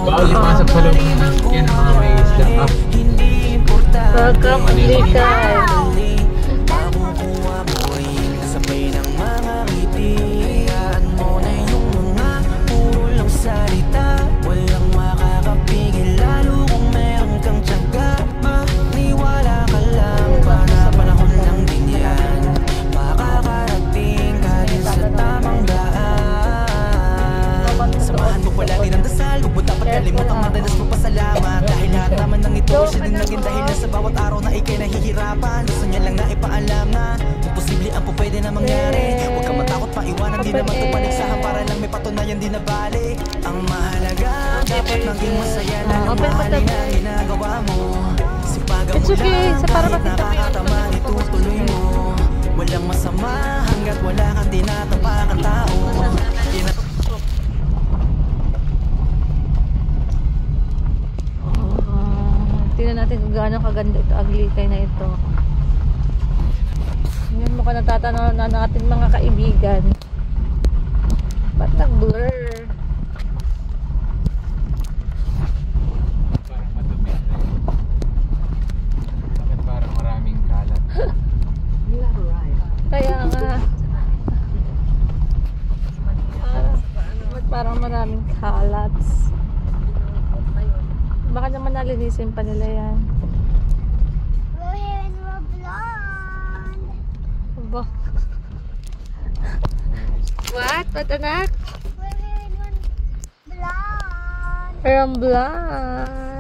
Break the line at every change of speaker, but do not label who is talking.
Bawal ipasok sa loob ng yan ang mga may step up.
Welcome, Alikan.
Kalimutang madalas mo pasalamat dahil lahat naman ng ito siya din naging dahilan sa bawat araw na ikay nahihirapan. Gusto niya lang na ipaalam na imposible ang pwede na mangyari. Huwag kang matakot paiwanan, di naman ito paligsahan para lang may patunayan, di na bali. Ang mahalaga dapat maging masaya na ang mahalin na ginagawa mo. Sipagan mo lang kahit nakakatama, itutuloy mo. Walang masama hanggat wala kang tinatapakang tao.
Tingnan natin kung gaano kaganda ito, Aglikay na ito. Ngayon mukhang natatanaw na natin mga kaibigan. Ba't nag-blur?
Parang madumi. Bakit parang maraming kalat?
Kaya nga. Parang maraming kalats. Baka naman nalinisin pa nila yan.
We're here and we're blonde.
Aba. What? What, anak?
We're here and we're blonde.
We're blonde.